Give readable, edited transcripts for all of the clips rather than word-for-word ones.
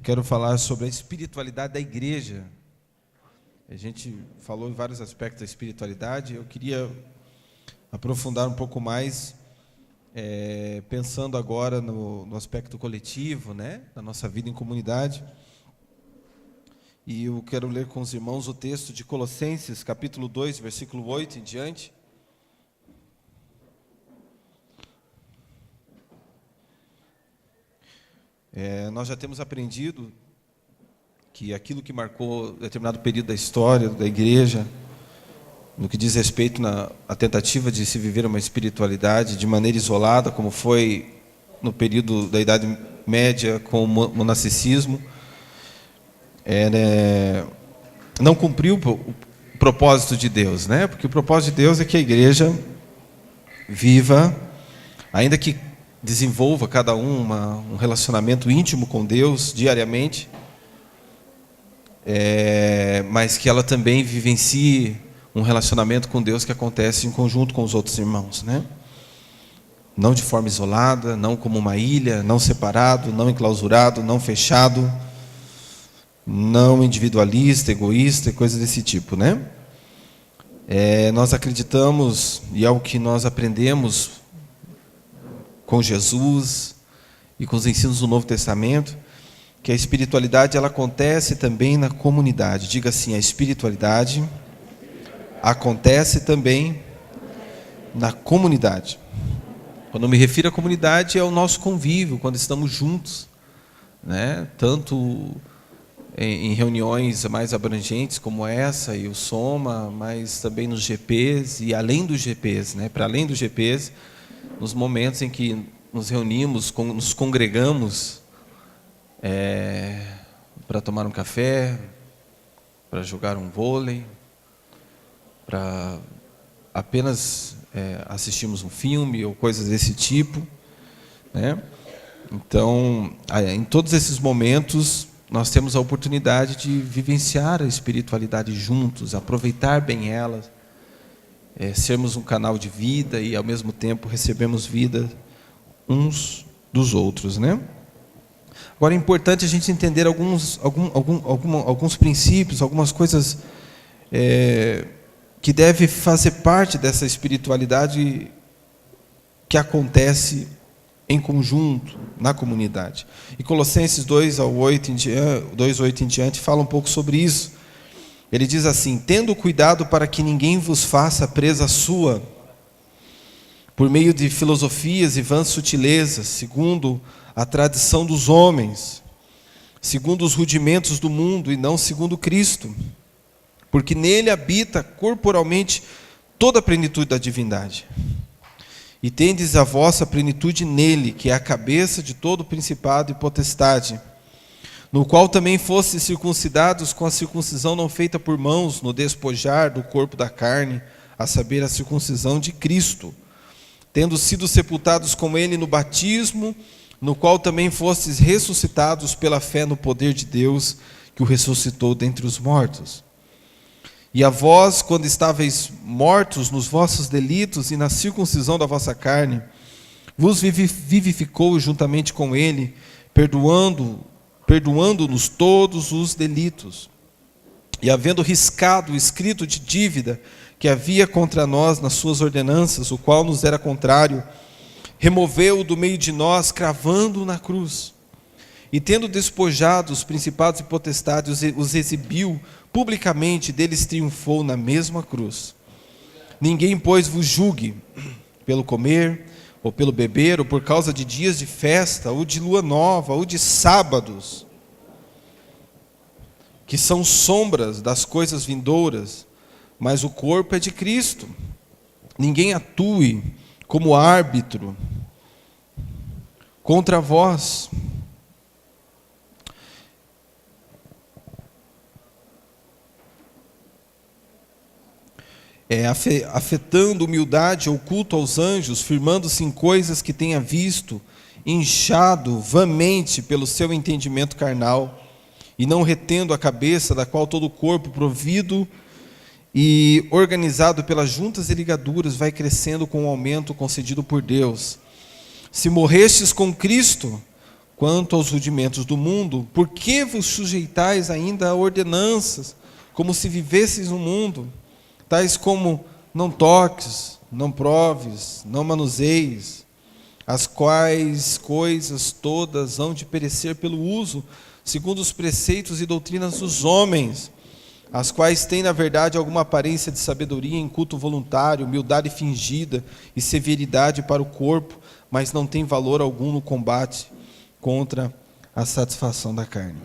quero falar sobre a espiritualidade da igreja. A gente falou em vários aspectos da espiritualidade. Eu queria aprofundar um pouco mais, pensando agora no aspecto coletivo, né, da nossa vida em comunidade. E eu quero ler com os irmãos o texto de Colossenses, capítulo 2, versículo 8 em diante. Nós já temos aprendido que aquilo que marcou determinado período da história da igreja, no que diz respeito à tentativa de se viver uma espiritualidade de maneira isolada, como foi no período da Idade Média com o monasticismo, não cumpriu o propósito de Deus, né? Porque o propósito de Deus é que a igreja viva, ainda que desenvolva cada um relacionamento íntimo com Deus diariamente, mas que ela também vivencie um relacionamento com Deus que acontece em conjunto com os outros irmãos, né? Não de forma isolada, não como uma ilha, não separado, não enclausurado, não fechado, não individualista, egoísta e coisas desse tipo, né? Nós acreditamos, e é o que nós aprendemos com Jesus e com os ensinos do Novo Testamento, que a espiritualidade ela acontece também na comunidade. Diga assim: a espiritualidade acontece também na comunidade. Quando eu me refiro à comunidade, é o nosso convívio, quando estamos juntos, né? Tanto em reuniões mais abrangentes como essa e o Soma, mas também nos GPs e além dos GPs, né? Para além dos GPs, nos momentos em que nos reunimos, nos congregamos para tomar um café, para jogar um vôlei, para apenas assistirmos um filme ou coisas desse tipo, né? Então, em todos esses momentos, nós temos a oportunidade de vivenciar a espiritualidade juntos, aproveitar bem ela, sermos um canal de vida e, ao mesmo tempo, recebemos vida uns dos outros, né? Agora, é importante a gente entender alguns princípios, algumas coisas que devem fazer parte dessa espiritualidade que acontece em conjunto, na comunidade. E Colossenses 2:8 em diante fala um pouco sobre isso. Ele diz assim: tendo cuidado para que ninguém vos faça presa sua, por meio de filosofias e vãs sutilezas, segundo a tradição dos homens, segundo os rudimentos do mundo e não segundo Cristo, porque nele habita corporalmente toda a plenitude da divindade. E tendes a vossa plenitude nele, que é a cabeça de todo principado e potestade, no qual também fostes circuncidados com a circuncisão não feita por mãos, no despojar do corpo da carne, a saber, a circuncisão de Cristo, tendo sido sepultados com ele no batismo, no qual também fostes ressuscitados pela fé no poder de Deus, que o ressuscitou dentre os mortos. E a vós, quando estáveis mortos nos vossos delitos e na circuncisão da vossa carne, vos vivificou juntamente com ele, perdoando-nos todos os delitos. E havendo riscado o escrito de dívida que havia contra nós nas suas ordenanças, o qual nos era contrário, removeu-o do meio de nós, cravando-o na cruz. E tendo despojado os principados e potestades, os exibiu publicamente, deles triunfou na mesma cruz. Ninguém, pois, vos julgue pelo comer, ou pelo beber, ou por causa de dias de festa, ou de lua nova, ou de sábados, que são sombras das coisas vindouras, mas o corpo é de Cristo. Ninguém atue como árbitro contra vós. Afetando humildade ou culto aos anjos, firmando-se em coisas que tenha visto, inchado vãmente pelo seu entendimento carnal, e não retendo a cabeça, da qual todo o corpo, provido e organizado pelas juntas e ligaduras, vai crescendo com o aumento concedido por Deus. Se morrestes com Cristo, quanto aos rudimentos do mundo, por que vos sujeitais ainda a ordenanças, como se vivesseis no mundo, tais como não toques, não proves, não manuseis, as quais coisas todas hão de perecer pelo uso, segundo os preceitos e doutrinas dos homens, as quais têm, na verdade, alguma aparência de sabedoria em culto voluntário, humildade fingida e severidade para o corpo, mas não tem valor algum no combate contra a satisfação da carne.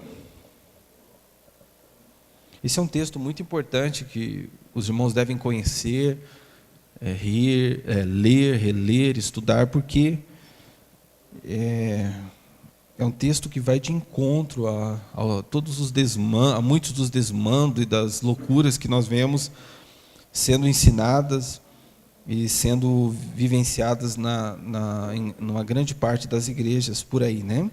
Esse é um texto muito importante que os irmãos devem conhecer, ler, reler, estudar, porque é um texto que vai de encontro a todos os a muitos dos desmandos e das loucuras que nós vemos sendo ensinadas e sendo vivenciadas numa grande parte das igrejas por aí, né?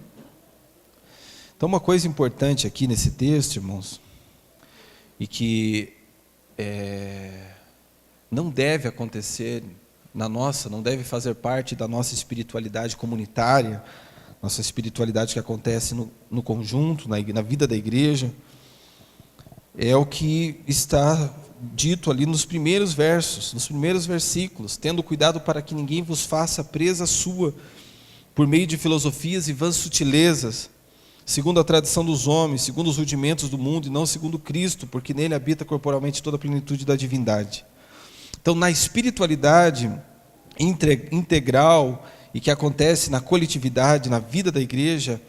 Então, uma coisa importante aqui nesse texto, irmãos, e que não deve acontecer não deve fazer parte da nossa espiritualidade comunitária, nossa espiritualidade que acontece no conjunto, na vida da igreja, é o que está dito ali nos primeiros versos, nos primeiros versículos: tendo cuidado para que ninguém vos faça presa sua, por meio de filosofias e vãs sutilezas, segundo a tradição dos homens, segundo os rudimentos do mundo, e não segundo Cristo, porque nele habita corporalmente toda a plenitude da divindade. Então, na espiritualidade integral, e que acontece na coletividade, na vida da igreja,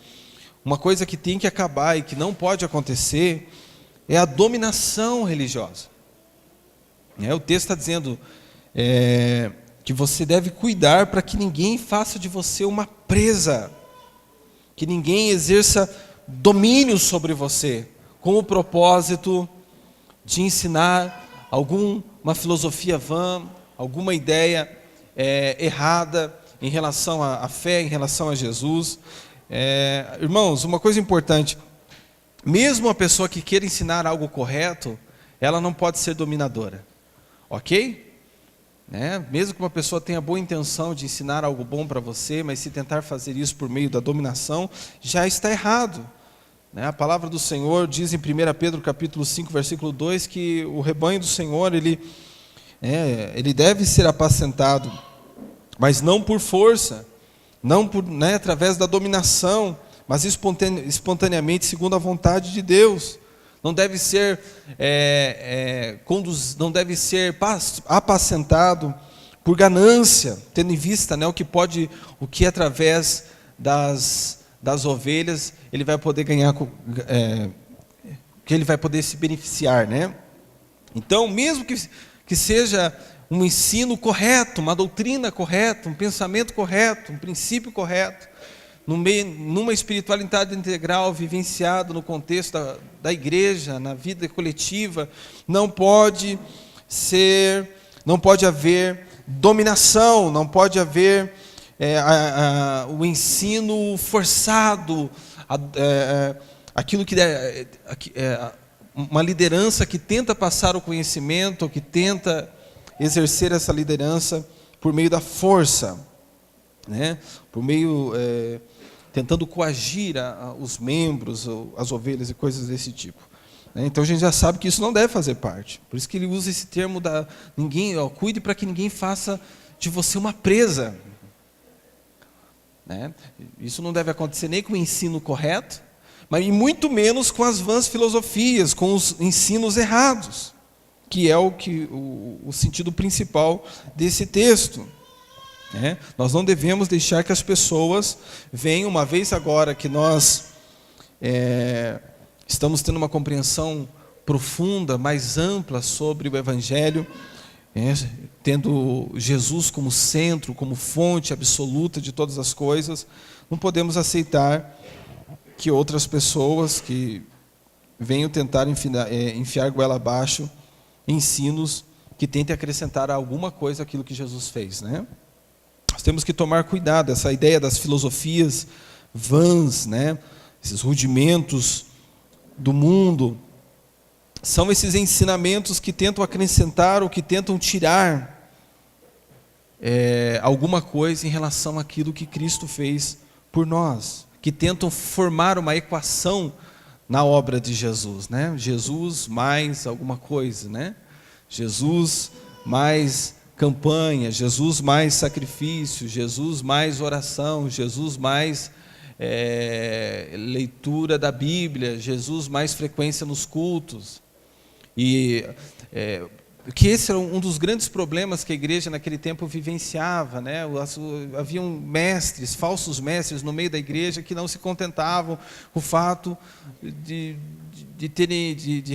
uma coisa que tem que acabar e que não pode acontecer é a dominação religiosa. O texto está dizendo que você deve cuidar para que ninguém faça de você uma presa, que ninguém exerça domínio sobre você, com o propósito de ensinar alguma filosofia vã, alguma ideia errada em relação à fé, em relação a Jesus. Irmãos, uma coisa importante: mesmo a pessoa que queira ensinar algo correto, ela não pode ser dominadora, ok? Mesmo que uma pessoa tenha boa intenção de ensinar algo bom para você, mas se tentar fazer isso por meio da dominação, já está errado. A palavra do Senhor diz em 1 Pedro capítulo 5, versículo 2, que o rebanho do Senhor, ele deve ser apacentado, mas não por força, não através da dominação, mas espontaneamente segundo a vontade de Deus. Não deve ser não deve ser apacentado por ganância, tendo em vista o que através das ovelhas ele vai poder ganhar, que ele vai poder se beneficiar, Então, mesmo que seja um ensino correto, uma doutrina correta, um pensamento correto, um princípio correto, numa espiritualidade integral vivenciada no contexto da igreja, na vida coletiva, não pode haver dominação, não pode haver o ensino forçado, aquilo que uma liderança que tenta passar o conhecimento, que tenta exercer essa liderança por meio da força, por meio tentando coagir os membros, as ovelhas e coisas desse tipo. Então a gente já sabe que isso não deve fazer parte. Por isso que ele usa esse termo cuide para que ninguém faça de você uma presa. Isso não deve acontecer nem com o ensino correto, mas e muito menos com as vãs filosofias, com os ensinos errados, que é o sentido principal desse texto. Nós não devemos deixar que as pessoas venham, uma vez agora que nós estamos tendo uma compreensão profunda, mais ampla sobre o Evangelho, tendo Jesus como centro, como fonte absoluta de todas as coisas, não podemos aceitar que outras pessoas que venham tentar enfiar goela abaixo ensinos que tentem acrescentar alguma coisa àquilo que Jesus fez, Nós temos que tomar cuidado. Essa ideia das filosofias vãs, esses rudimentos do mundo, são esses ensinamentos que tentam acrescentar ou que tentam tirar alguma coisa em relação àquilo que Cristo fez por nós, que tentam formar uma equação na obra de Jesus, né? Jesus mais alguma coisa, né? Jesus mais campanha, Jesus mais sacrifício, Jesus mais oração, Jesus mais leitura da Bíblia, Jesus mais frequência nos cultos. E que esse era um dos grandes problemas que a igreja naquele tempo vivenciava, né? Haviam mestres, falsos mestres no meio da igreja que não se contentavam com o fato de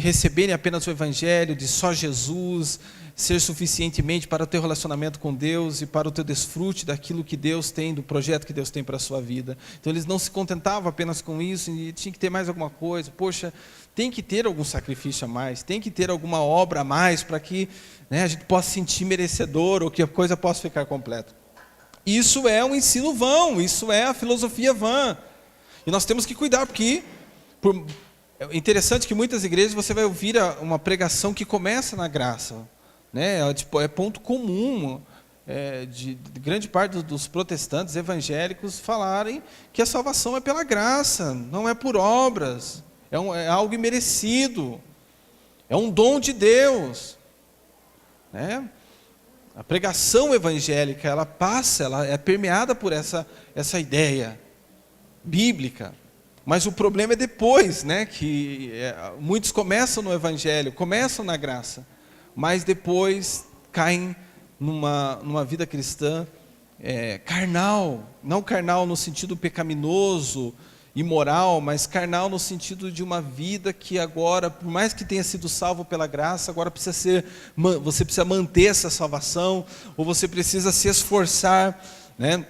receberem apenas o Evangelho, de só Jesus ser suficientemente para o teu relacionamento com Deus e para o teu desfrute daquilo que Deus tem, do projeto que Deus tem para a sua vida. Então eles não se contentavam apenas com isso e tinha que ter mais alguma coisa. Poxa, tem que ter algum sacrifício a mais, tem que ter alguma obra a mais para que, né, a gente possa se sentir merecedor ou que a coisa possa ficar completa. Isso é um ensino vão, isso é a filosofia vã. E nós temos que cuidar, porque é interessante que muitas igrejas você vai ouvir uma pregação que começa na graça, né? É ponto comum de grande parte dos protestantes evangélicos falarem que a salvação é pela graça, não é por obras, é algo imerecido, é um dom de Deus, né? A pregação evangélica, ela é permeada por essa ideia bíblica. Mas o problema é depois, né? Que muitos começam no evangelho, começam na graça, mas depois caem numa vida cristã carnal, não carnal no sentido pecaminoso, imoral, mas carnal no sentido de uma vida que agora, por mais que tenha sido salvo pela graça, agora você precisa manter essa salvação, ou você precisa se esforçar, né,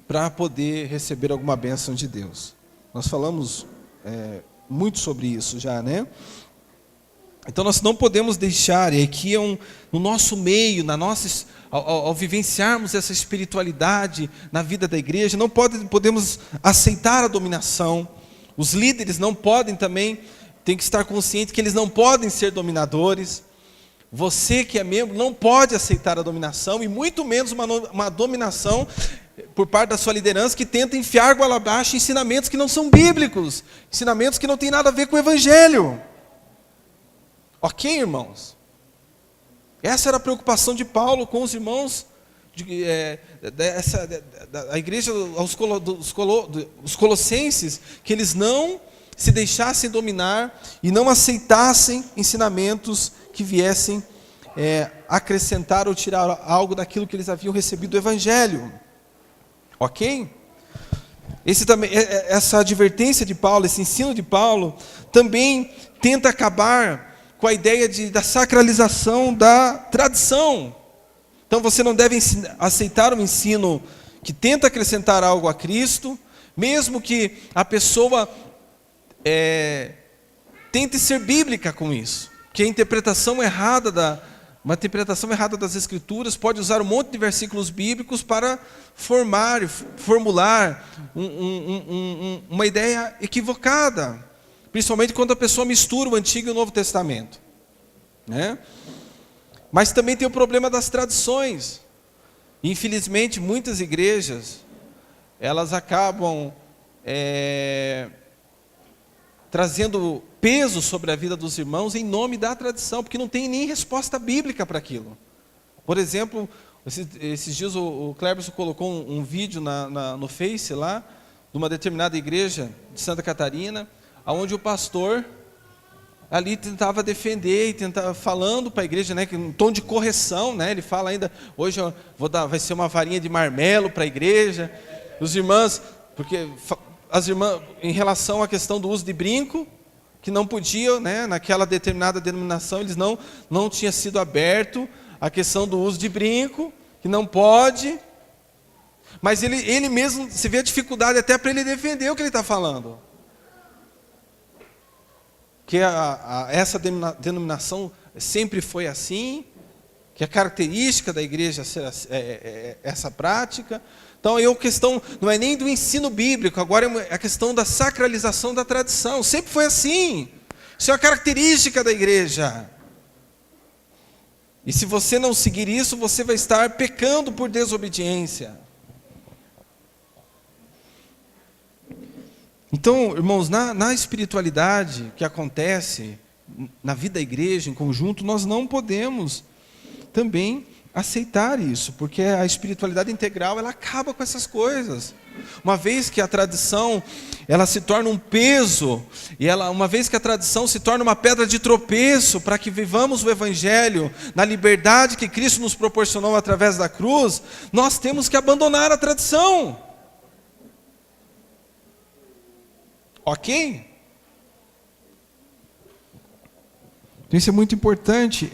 para poder receber alguma bênção de Deus. Nós falamos muito sobre isso já, né? Então nós não podemos deixar, e aqui no nosso meio, ao vivenciarmos essa espiritualidade na vida da igreja, não podemos aceitar a dominação. Os líderes não podem também, tem que estar consciente que eles não podem ser dominadores. Você que é membro não pode aceitar a dominação, e muito menos uma dominação por parte da sua liderança que tenta enfiar goela abaixo ensinamentos que não são bíblicos, ensinamentos que não têm nada a ver com o evangelho. Ok, irmãos? Essa era a preocupação de Paulo com os irmãos, da igreja, os colossenses, que eles não se deixassem dominar e não aceitassem ensinamentos que viessem acrescentar ou tirar algo daquilo que eles haviam recebido do evangelho. Ok? Essa advertência de Paulo, esse ensino de Paulo, também tenta acabar com a ideia da sacralização da tradição. Então você não deve aceitar um ensino que tenta acrescentar algo a Cristo, mesmo que a pessoa tente ser bíblica com isso. Que a interpretação errada das Escrituras pode usar um monte de versículos bíblicos para formular uma ideia equivocada. Principalmente quando a pessoa mistura o Antigo e o Novo Testamento, né? Mas também tem o problema das tradições. Infelizmente, muitas igrejas, elas acabam trazendo peso sobre a vida dos irmãos em nome da tradição, porque não tem nem resposta bíblica para aquilo. Por exemplo, esses dias o Cleberson colocou um vídeo no Face lá, de uma determinada igreja de Santa Catarina, onde o pastor ali tentava defender e tentava falando para a igreja, né, em tom de correção, né, ele fala ainda, hoje vai ser uma varinha de marmelo para a igreja, os irmãos, porque as irmãs, em relação à questão do uso de brinco, que não podiam, né, naquela determinada denominação, eles não tinha sido aberto a questão do uso de brinco, que não pode, mas ele mesmo, se vê a dificuldade até para ele defender o que ele está falando. Que essa denominação sempre foi assim, que a característica da igreja é essa prática. Então a questão não é nem do ensino bíblico, agora é a questão da sacralização da tradição. Sempre foi assim. Isso é uma característica da igreja. E se você não seguir isso, você vai estar pecando por desobediência. Então, irmãos, na espiritualidade que acontece na vida da igreja em conjunto, nós não podemos também aceitar isso, porque a espiritualidade integral, ela acaba com essas coisas. Uma vez que a tradição, ela se torna um peso, e uma vez que a tradição se torna uma pedra de tropeço para que vivamos o Evangelho na liberdade que Cristo nos proporcionou através da cruz, nós temos que abandonar a tradição. Ok? Então isso é muito importante,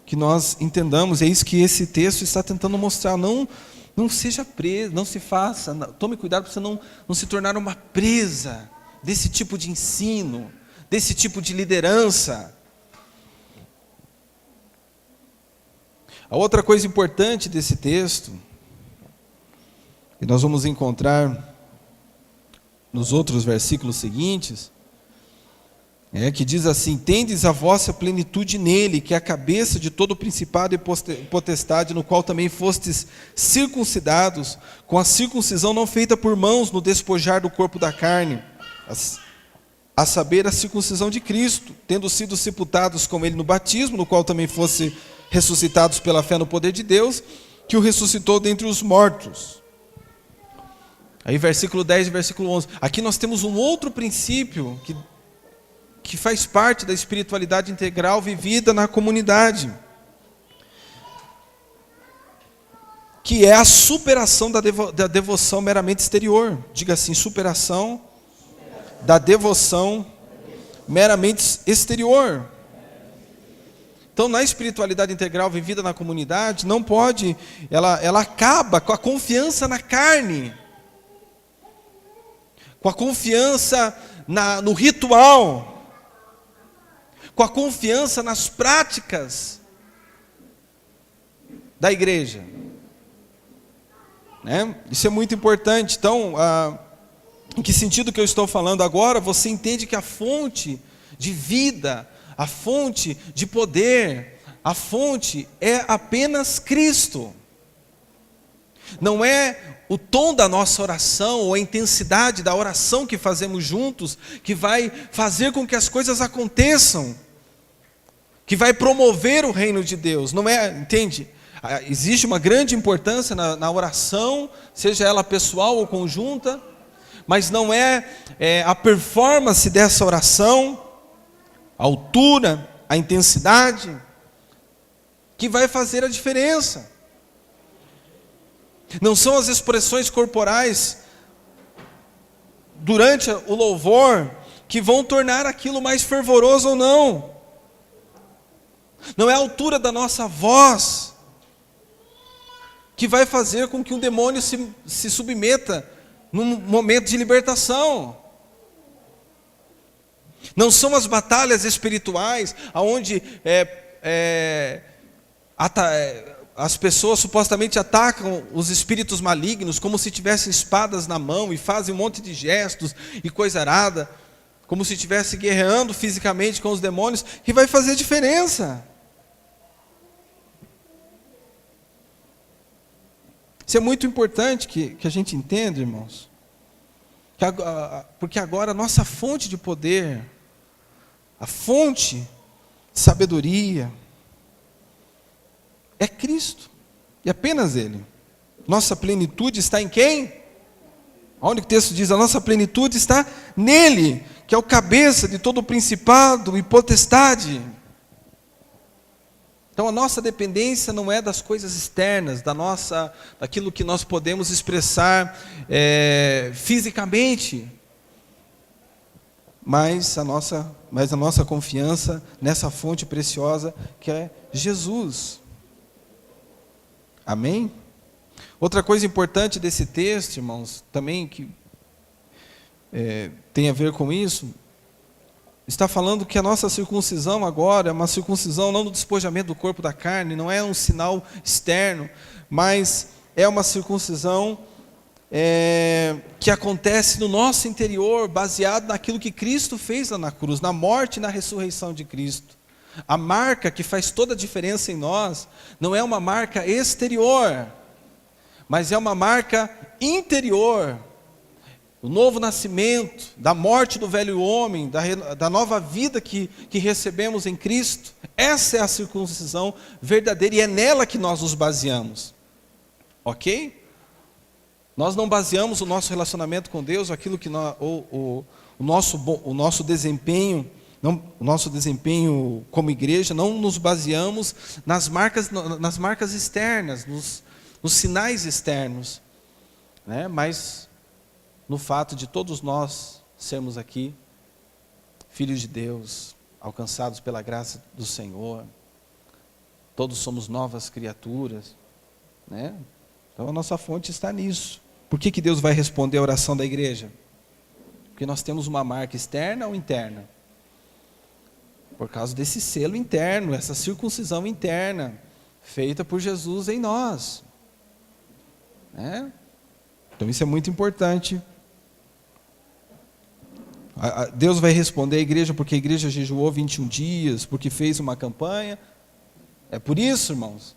que nós entendamos, é isso que esse texto está tentando mostrar. Não seja preso, não se faça, tome cuidado para você não se tornar uma presa desse tipo de ensino, desse tipo de liderança. A outra coisa importante desse texto, que nós vamos encontrar nos outros versículos seguintes, que diz assim: tendes a vossa plenitude nele, que é a cabeça de todo principado e potestade, no qual também fostes circuncidados, com a circuncisão não feita por mãos, no despojar do corpo da carne, a saber, a circuncisão de Cristo, tendo sido sepultados com ele no batismo, no qual também fosse ressuscitados pela fé no poder de Deus, que o ressuscitou dentre os mortos. Aí versículo 10 e versículo 11. Aqui nós temos um outro princípio que faz parte da espiritualidade integral vivida na comunidade, que é a superação da devoção meramente exterior. Diga assim: superação da devoção meramente exterior. Então, na espiritualidade integral vivida na comunidade, não pode, ela acaba com a confiança na carne, com a confiança no ritual, com a confiança nas práticas da igreja. Isso é muito importante. Então, em que sentido que eu estou falando agora? Você entende que a fonte de vida, a fonte de poder, a fonte é apenas Cristo. Não é o tom da nossa oração ou a intensidade da oração que fazemos juntos que vai fazer com que as coisas aconteçam, que vai promover o reino de Deus. Não é, entende? Existe uma grande importância na oração, seja ela pessoal ou conjunta, mas não é a performance dessa oração, a altura, a intensidade, que vai fazer a diferença. Não são as expressões corporais durante o louvor que vão tornar aquilo mais fervoroso ou não. Não é a altura da nossa voz que vai fazer com que um demônio se submeta num momento de libertação. Não são as batalhas espirituais onde as pessoas supostamente atacam os espíritos malignos como se tivessem espadas na mão e fazem um monte de gestos e coisa arada, como se estivesse guerreando fisicamente com os demônios, que vai fazer diferença. Isso é muito importante que a gente entenda, irmãos, porque agora a nossa fonte de poder, a fonte de sabedoria, é Cristo, e apenas Ele. Nossa plenitude está em quem? Onde o texto diz: a nossa plenitude está nele, que é o cabeça de todo o principado e potestade. Então a nossa dependência não é das coisas externas, daquilo que nós podemos expressar fisicamente, mas a nossa confiança nessa fonte preciosa que é Jesus. Amém? Outra coisa importante desse texto, irmãos, também que tem a ver com isso, está falando que a nossa circuncisão agora é uma circuncisão não no despojamento do corpo da carne, não é um sinal externo, mas é uma circuncisão que acontece no nosso interior, baseado naquilo que Cristo fez lá na cruz, na morte e na ressurreição de Cristo. A marca que faz toda a diferença em nós não é uma marca exterior, mas é uma marca interior. do novo nascimento, da morte do velho homem, da nova vida que recebemos em Cristo. Essa é a circuncisão verdadeira e é nela que nós nos baseamos. Ok? Nós não baseamos o nosso relacionamento com Deus, aquilo que o nosso desempenho, o nosso desempenho como igreja, não nos baseamos nas marcas externas, nos sinais externos, né? Mas no fato de todos nós sermos aqui filhos de Deus, alcançados pela graça do Senhor, todos somos novas criaturas, né? Então a nossa fonte está nisso. Por que Deus vai responder a oração da igreja? Porque nós temos uma marca externa ou interna? Por causa desse selo interno, essa circuncisão interna, feita por Jesus em nós, né? Então isso é muito importante. Deus vai responder à igreja porque a igreja jejuou 21 dias, porque fez uma campanha. É por isso, irmãos?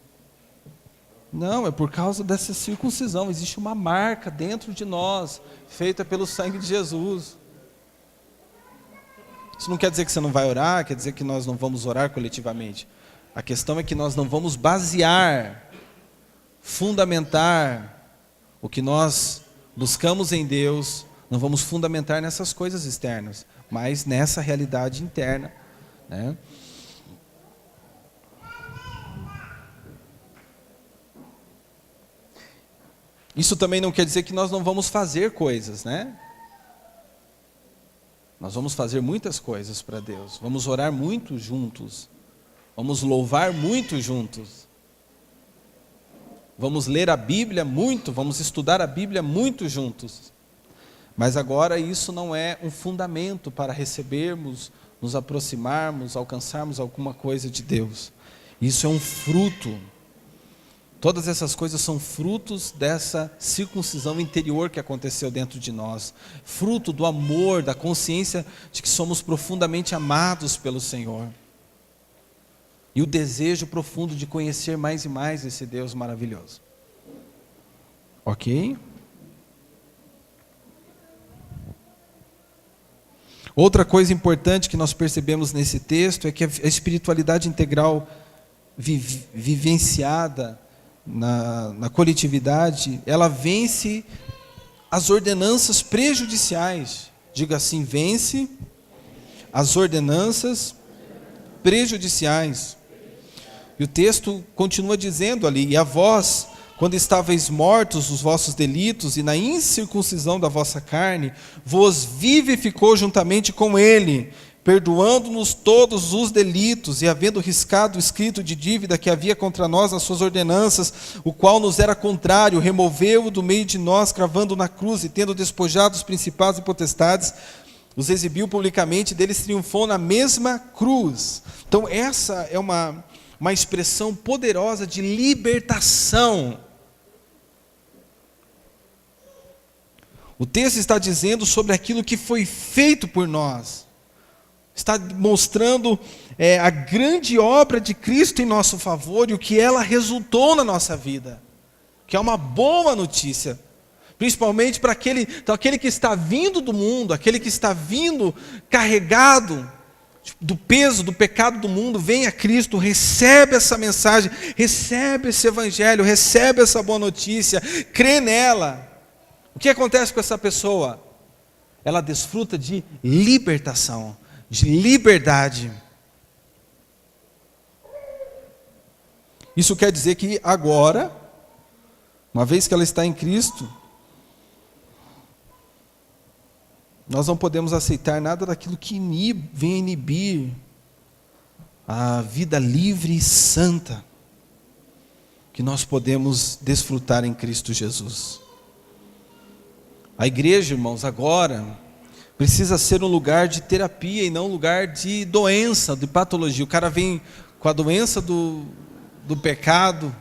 Não, é por causa dessa circuncisão. Existe uma marca dentro de nós, feita pelo sangue de Jesus. Isso não quer dizer que você não vai orar, quer dizer que nós não vamos orar coletivamente. A questão é que nós não vamos basear, fundamentar o que nós buscamos em Deus, não vamos fundamentar nessas coisas externas, mas nessa realidade interna, né? Isso também não quer dizer que nós não vamos fazer coisas, né? Nós vamos fazer muitas coisas para Deus, vamos orar muito juntos, vamos louvar muito juntos, vamos ler a Bíblia muito, vamos estudar a Bíblia muito juntos. Mas agora isso não é um fundamento para recebermos, nos aproximarmos, alcançarmos alguma coisa de Deus. Isso é um fruto. Todas essas coisas são frutos dessa circuncisão interior que aconteceu dentro de nós. Fruto do amor, da consciência de que somos profundamente amados pelo Senhor. E o desejo profundo de conhecer mais e mais esse Deus maravilhoso. Ok? Outra coisa importante que nós percebemos nesse texto é que a espiritualidade integral vivenciada na coletividade, ela vence as ordenanças prejudiciais. Diga assim, vence as ordenanças prejudiciais. E o texto continua dizendo ali, e a vós, quando estáveis mortos nos vossos delitos e na incircuncisão da vossa carne, vos vivificou juntamente com ele, perdoando-nos todos os delitos e havendo riscado o escrito de dívida que havia contra nós nas suas ordenanças, o qual nos era contrário, removeu-o do meio de nós, cravando na cruz e tendo despojado os principados e potestades, os exibiu publicamente, deles triunfou na mesma cruz. Então essa é uma expressão poderosa de libertação. O texto está dizendo sobre aquilo que foi feito por nós. Está mostrando a grande obra de Cristo em nosso favor e o que ela resultou na nossa vida. Que é uma boa notícia. Principalmente para aquele que está vindo do mundo, aquele que está vindo carregado do peso, do pecado do mundo, vem a Cristo, recebe essa mensagem, recebe esse evangelho, recebe essa boa notícia, crê nela. O que acontece com essa pessoa? Ela desfruta de libertação, de liberdade. Isso quer dizer que agora, uma vez que ela está em Cristo, nós não podemos aceitar nada daquilo que vem inibir a vida livre e santa que nós podemos desfrutar em Cristo Jesus. A igreja, irmãos, agora precisa ser um lugar de terapia e não um lugar de doença, de patologia. O cara vem com a doença do pecado,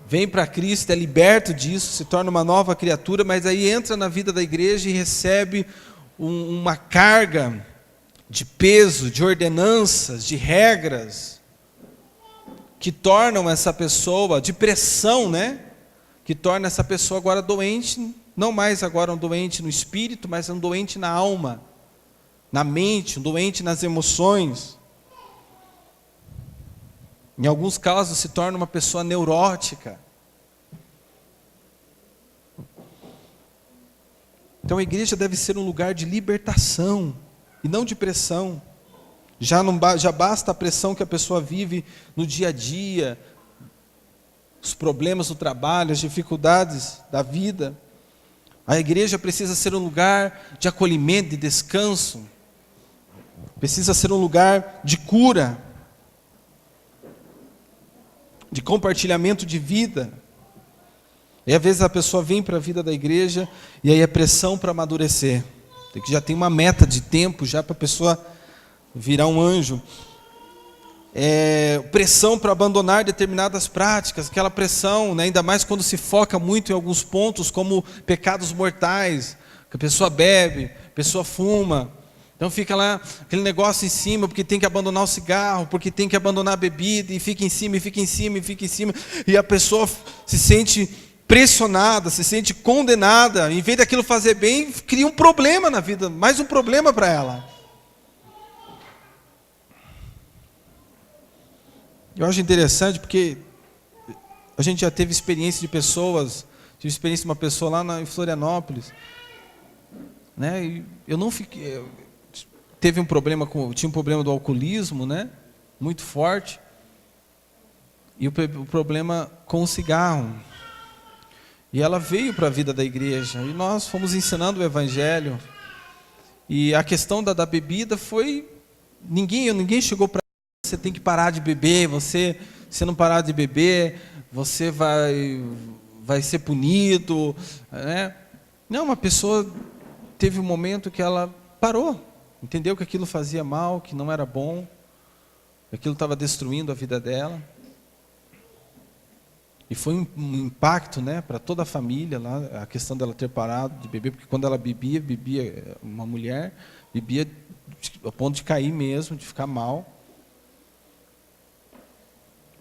vem para Cristo, é liberto disso, se torna uma nova criatura, mas aí entra na vida da igreja e recebe uma carga de peso, de ordenanças, de regras, que tornam essa pessoa, de pressão, né? que torna essa pessoa agora doente, não mais agora um doente no espírito, mas um doente na alma, na mente, um doente nas emoções. Em alguns casos se torna uma pessoa neurótica. Então a igreja deve ser um lugar de libertação e não de pressão. Já basta a pressão que a pessoa vive no dia a dia, os problemas do trabalho, as dificuldades da vida. A igreja precisa ser um lugar de acolhimento, de descanso. Precisa ser um lugar de cura, de compartilhamento de vida. E às vezes a pessoa vem para a vida da igreja e aí é pressão para amadurecer. Já tem uma meta de tempo já para a pessoa virar um anjo. Pressão para abandonar determinadas práticas, aquela pressão, né, ainda mais quando se foca muito em alguns pontos, como pecados mortais, que a pessoa bebe, a pessoa fuma. Então fica lá aquele negócio em cima, porque tem que abandonar o cigarro, porque tem que abandonar a bebida, e fica em cima, e fica em cima, e fica em cima, e a pessoa se sente pressionada, se sente condenada, em vez daquilo fazer bem, cria um problema na vida, mais um problema para ela. Eu acho interessante porque a gente já teve experiência de pessoas, tive experiência de uma pessoa lá em Florianópolis, né? E eu não fiquei, tinha um problema do alcoolismo, né? Muito forte, e o problema com o cigarro. E ela veio para a vida da igreja, e nós fomos ensinando o evangelho, e a questão da bebida foi, ninguém chegou para você tem que parar de beber, você não parar de beber, você vai ser punido, né? Não, uma pessoa teve um momento que ela parou, entendeu que aquilo fazia mal, que não era bom, que aquilo estava destruindo a vida dela. E foi um impacto, né, para toda a família, lá, a questão dela ter parado de beber, porque quando ela bebia, uma mulher, bebia a ponto de cair mesmo, de ficar mal.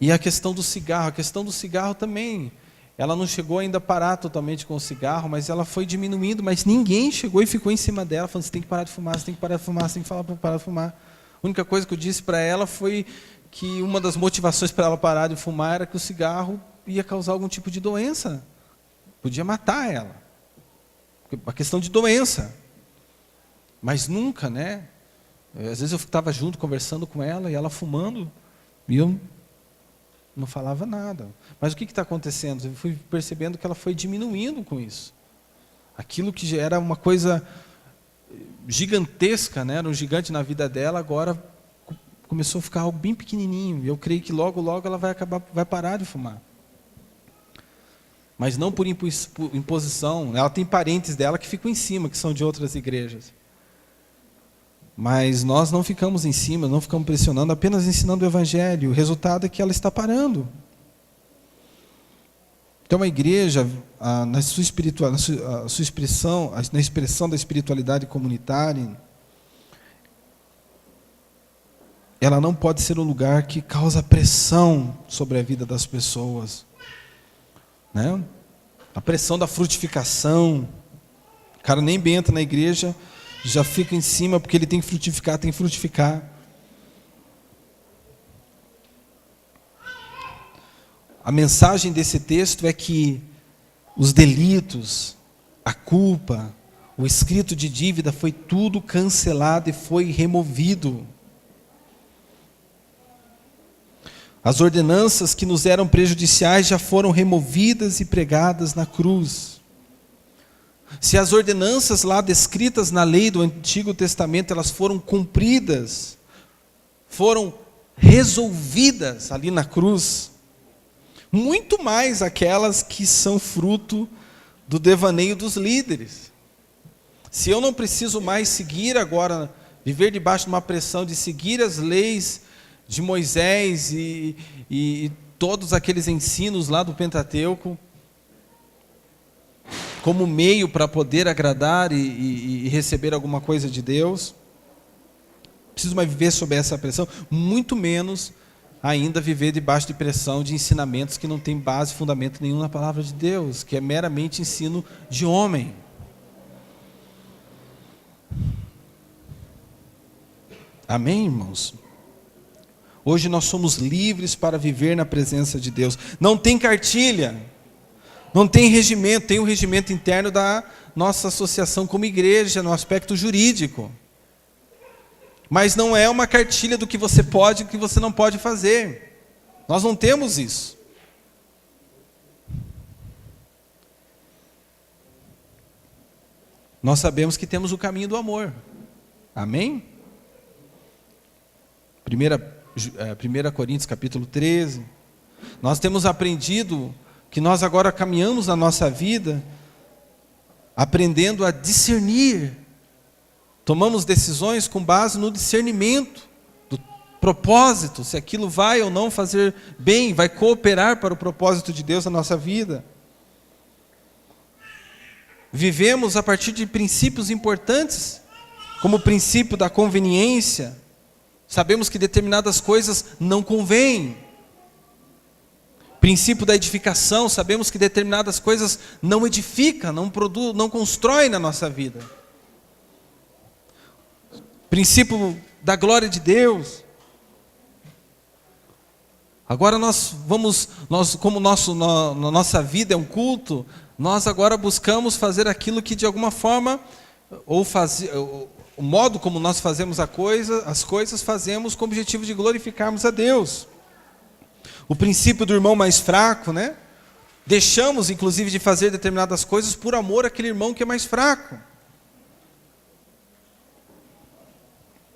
E a questão do cigarro também, ela não chegou ainda a parar totalmente com o cigarro, mas ela foi diminuindo, mas ninguém chegou e ficou em cima dela, falando, você tem que parar de fumar, você tem que parar de fumar, você tem que falar para parar de fumar. A única coisa que eu disse para ela foi que uma das motivações para ela parar de fumar era que o cigarro ia causar algum tipo de doença, podia matar ela, uma questão de doença, mas nunca, né? Às vezes eu estava junto, conversando com ela, e ela fumando, e eu não falava nada. Mas o que está acontecendo? Eu fui percebendo que ela foi diminuindo com isso. Aquilo que já era uma coisa gigantesca, né? Era um gigante na vida dela, agora começou a ficar algo bem pequenininho. E eu creio que logo ela vai parar de fumar. Mas não por imposição. Ela tem parentes dela que ficam em cima, que são de outras igrejas. Mas nós não ficamos em cima, não ficamos pressionando, apenas ensinando o evangelho. O resultado é que ela está parando. Então a igreja, na expressão da espiritualidade comunitária, ela não pode ser um lugar que causa pressão sobre a vida das pessoas, né? A pressão da frutificação. O cara nem bem entra na igreja, já fica em cima porque ele tem que frutificar, A mensagem desse texto é que os delitos, a culpa, o escrito de dívida foi tudo cancelado e foi removido. As ordenanças que nos eram prejudiciais já foram removidas e pregadas na cruz. Se as ordenanças lá descritas na lei do Antigo Testamento, elas foram cumpridas, foram resolvidas ali na cruz, muito mais aquelas que são fruto do devaneio dos líderes. Se eu não preciso mais seguir agora, viver debaixo de uma pressão de seguir as leis de Moisés e todos aqueles ensinos lá do Pentateuco, como meio para poder agradar e receber alguma coisa de Deus, preciso mais viver sob essa pressão, muito menos ainda viver debaixo de pressão de ensinamentos que não tem base, fundamento nenhum na palavra de Deus, que é meramente ensino de homem. Amém, irmãos? Hoje nós somos livres para viver na presença de Deus. Não tem cartilha, não tem regimento, tem um regimento interno da nossa associação como igreja, no aspecto jurídico. Mas não é uma cartilha do que você pode e do que você não pode fazer. Nós não temos isso. Nós sabemos que temos o caminho do amor. Amém? 1 Coríntios capítulo 13. Nós temos aprendido que nós agora caminhamos na nossa vida aprendendo a discernir. Tomamos decisões com base no discernimento do propósito, se aquilo vai ou não fazer bem, vai cooperar para o propósito de Deus na nossa vida. Vivemos a partir de princípios importantes, como o princípio da conveniência. Sabemos que determinadas coisas não convêm. Princípio da edificação, sabemos que determinadas coisas não edificam, não constroem na nossa vida. Princípio da glória de Deus. Agora como nossa vida é um culto, nós agora buscamos fazer aquilo que de alguma forma, o modo como nós fazemos as coisas, fazemos com o objetivo de glorificarmos a Deus. O princípio do irmão mais fraco, né? Deixamos, inclusive, de fazer determinadas coisas por amor àquele irmão que é mais fraco.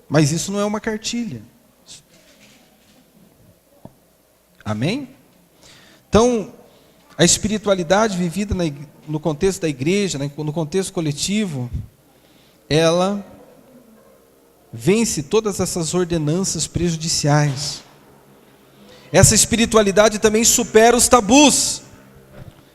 Mas isso não é uma cartilha. Amém? Então, a espiritualidade vivida no contexto da igreja, no contexto coletivo, ela vence todas essas ordenanças prejudiciais. Essa espiritualidade também supera os tabus,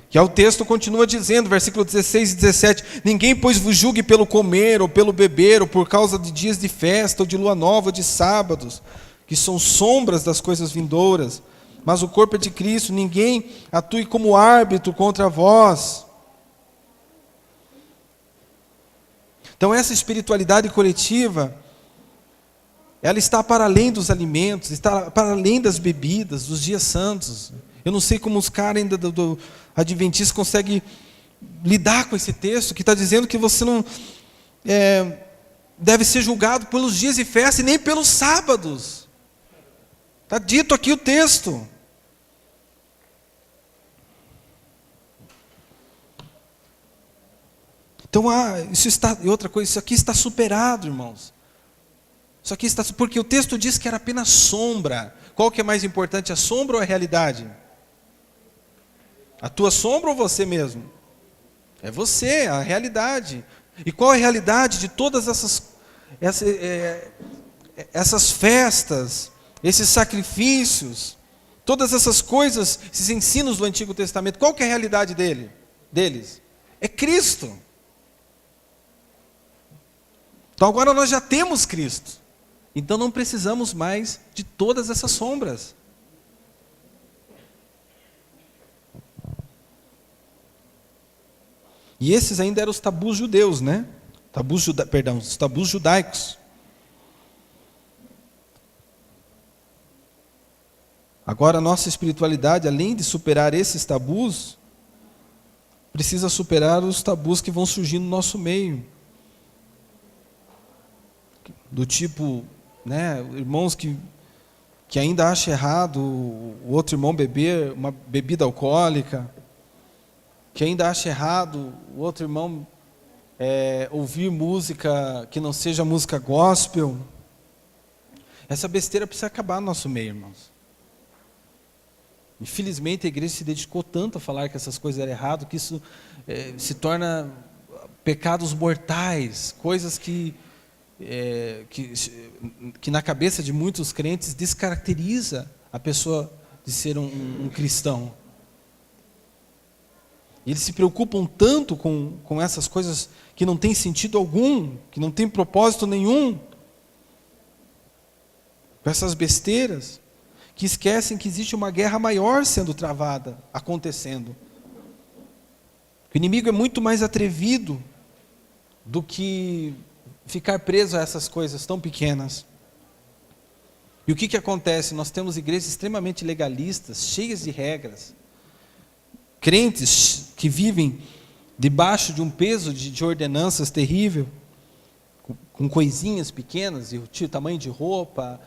que o texto continua dizendo, versículo 16 e 17, ninguém, pois, vos julgue pelo comer, ou pelo beber, ou por causa de dias de festa, ou de lua nova, ou de sábados, que são sombras das coisas vindouras, mas o corpo é de Cristo, ninguém atue como árbitro contra vós. Então essa espiritualidade coletiva, ela está para além dos alimentos, está para além das bebidas, dos dias santos. Eu não sei como os caras ainda do Adventista conseguem lidar com esse texto, que está dizendo que você não deve ser julgado pelos dias de festa e nem pelos sábados. Está dito aqui o texto. Então, e outra coisa, isso aqui está superado, irmãos. Isso aqui está, porque o texto diz que era apenas sombra. Qual que é mais importante, a sombra ou a realidade? A tua sombra ou você mesmo? É você, a realidade. E qual é a realidade de todas essas festas, esses sacrifícios, todas essas coisas, esses ensinos do Antigo Testamento? Qual que é a realidade deles? É Cristo. Então agora nós já temos Cristo. Então não precisamos mais de todas essas sombras. E esses ainda eram os tabus judeus, né? Os tabus judaicos. Agora a nossa espiritualidade, além de superar esses tabus, precisa superar os tabus que vão surgir no nosso meio. Do tipo, né, irmãos que ainda acham errado o outro irmão beber uma bebida alcoólica, que ainda acha errado o outro irmão ouvir música que não seja música gospel. Essa besteira precisa acabar no nosso meio, irmãos. Infelizmente a igreja se dedicou tanto a falar que essas coisas eram erradas, que isso se torna pecados mortais, coisas que na cabeça de muitos crentes descaracteriza a pessoa de ser um cristão. Eles se preocupam tanto com essas coisas que não têm sentido algum, que não têm propósito nenhum, com essas besteiras, que esquecem que existe uma guerra maior sendo travada, acontecendo. O inimigo é muito mais atrevido do que ficar preso a essas coisas tão pequenas. E o que acontece? Nós temos igrejas extremamente legalistas, cheias de regras. Crentes que vivem debaixo de um peso de ordenanças terrível, com coisinhas pequenas, de tamanho de roupa,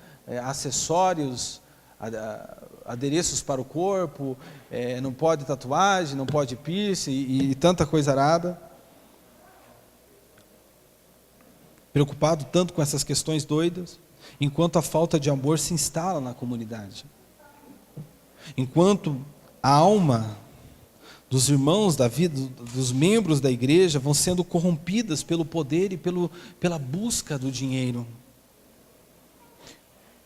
acessórios, adereços para o corpo, não pode tatuagem, não pode piercing e tanta coisa arada. Preocupado tanto com essas questões doidas, enquanto a falta de amor se instala na comunidade. Enquanto a alma dos irmãos da vida, dos membros da igreja, vão sendo corrompidas pelo poder e pela busca do dinheiro.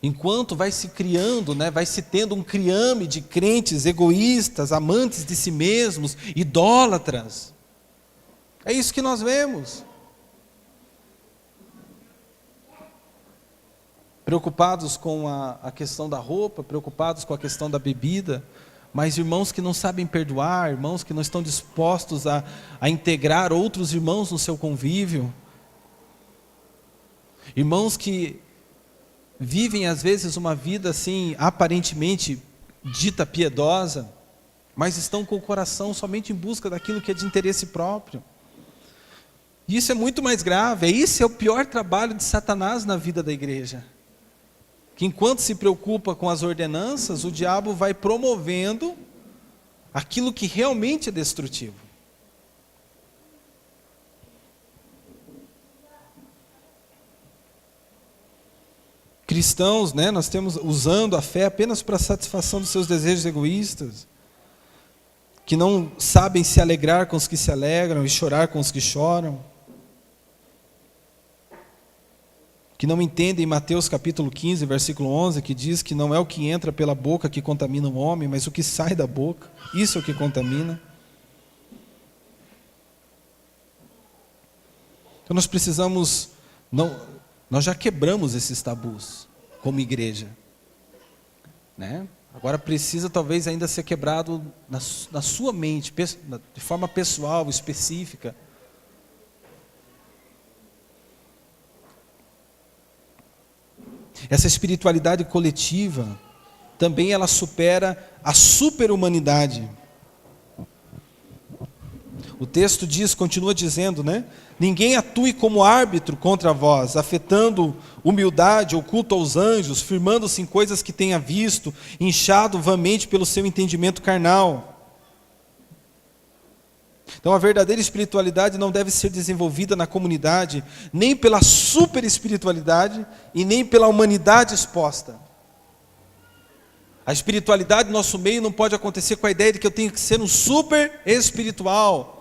Enquanto vai se criando, vai se tendo um criame de crentes egoístas, amantes de si mesmos, idólatras. É isso que nós vemos. Preocupados com a questão da roupa, preocupados com a questão da bebida, mas irmãos que não sabem perdoar, irmãos que não estão dispostos a integrar outros irmãos no seu convívio, irmãos que vivem às vezes uma vida assim, aparentemente dita piedosa, mas estão com o coração somente em busca daquilo que é de interesse próprio. E isso é muito mais grave, esse é o pior trabalho de Satanás na vida da igreja. Que enquanto se preocupa com as ordenanças, o diabo vai promovendo aquilo que realmente é destrutivo. Cristãos, nós temos usando a fé apenas para a satisfação dos seus desejos egoístas, que não sabem se alegrar com os que se alegram e chorar com os que choram, que não entendem Mateus capítulo 15, versículo 11, que diz que não é o que entra pela boca que contamina o homem, mas o que sai da boca, isso é o que contamina. Então nós precisamos, nós já quebramos esses tabus como igreja, Agora precisa talvez ainda ser quebrado na sua mente, de forma pessoal, específica. Essa espiritualidade coletiva, também ela supera a superhumanidade. O texto continua dizendo, ninguém atue como árbitro contra vós, afetando humildade ou culto aos anjos, firmando-se em coisas que tenha visto, inchado vãmente pelo seu entendimento carnal. Então a verdadeira espiritualidade não deve ser desenvolvida na comunidade, nem pela super espiritualidade e nem pela humanidade exposta. A espiritualidade no nosso meio não pode acontecer com a ideia de que eu tenho que ser um super espiritual,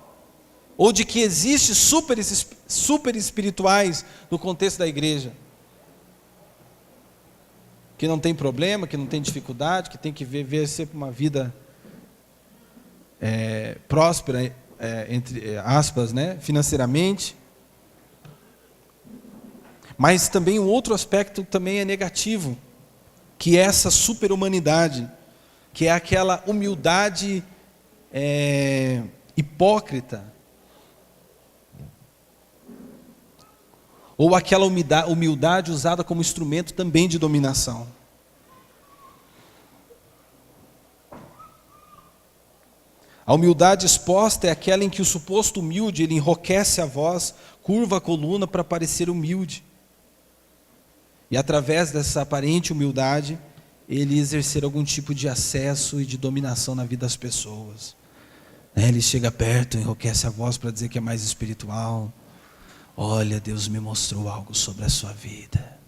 ou de que existe super espirituais no contexto da igreja, que não tem problema, que não tem dificuldade, que tem que viver sempre uma vida próspera, entre aspas, financeiramente. Mas também um outro aspecto também é negativo, que é essa superhumanidade, que é aquela humildade hipócrita, ou aquela humildade usada como instrumento também de dominação. A humildade exposta é aquela em que o suposto humilde, ele enroquece a voz, curva a coluna para parecer humilde. E através dessa aparente humildade, ele exercer algum tipo de acesso e de dominação na vida das pessoas. Ele chega perto, enroquece a voz para dizer que é mais espiritual. Olha, Deus me mostrou algo sobre a sua vida.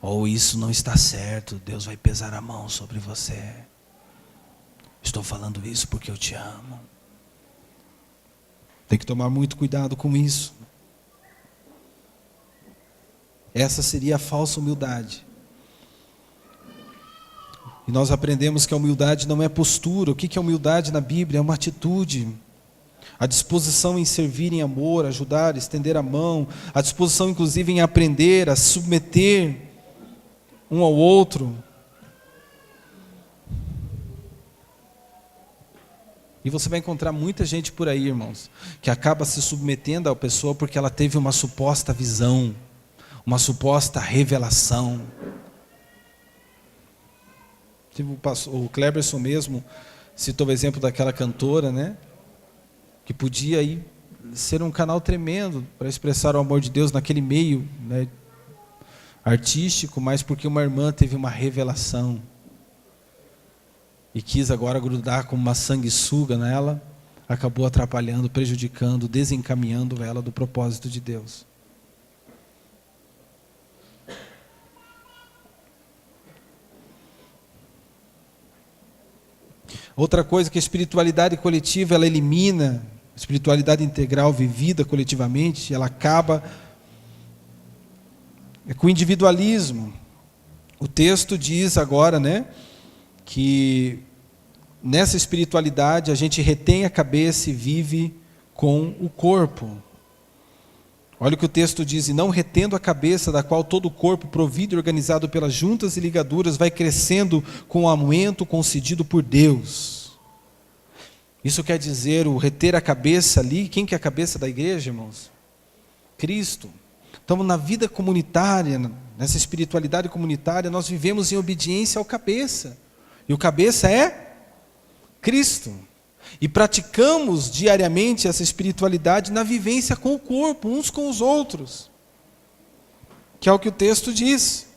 Ou isso não está certo, Deus vai pesar a mão sobre você. Estou falando isso porque eu te amo. Tem que tomar muito cuidado com isso. Essa seria a falsa humildade. E nós aprendemos que a humildade não é postura. O que é humildade na Bíblia? É uma atitude. A disposição em servir em amor, ajudar, estender a mão. A disposição inclusive em aprender, a submeter um ao outro. E você vai encontrar muita gente por aí, irmãos, que acaba se submetendo à pessoa porque ela teve uma suposta visão, uma suposta revelação. O Cleberson mesmo citou o exemplo daquela cantora, né? Que podia aí ser um canal tremendo para expressar o amor de Deus naquele meio, né, artístico, mas porque uma irmã teve uma revelação e quis agora grudar como uma sanguessuga nela, acabou atrapalhando, prejudicando, desencaminhando ela do propósito de Deus. Outra coisa que a espiritualidade coletiva, ela elimina, a espiritualidade integral vivida coletivamente, ela acaba com o individualismo. O texto diz agora, né, que nessa espiritualidade a gente retém a cabeça e vive com o corpo. Olha o que o texto diz: e não retendo a cabeça, da qual todo o corpo, provido e organizado pelas juntas e ligaduras, vai crescendo com o aumento concedido por Deus. Isso quer dizer, o reter a cabeça ali, quem que é a cabeça da igreja, irmãos? Cristo. Então, na vida comunitária, nessa espiritualidade comunitária, nós vivemos em obediência ao cabeça. E o cabeça é Cristo. E praticamos diariamente essa espiritualidade na vivência com o corpo, uns com os outros. Que é o que o texto diz.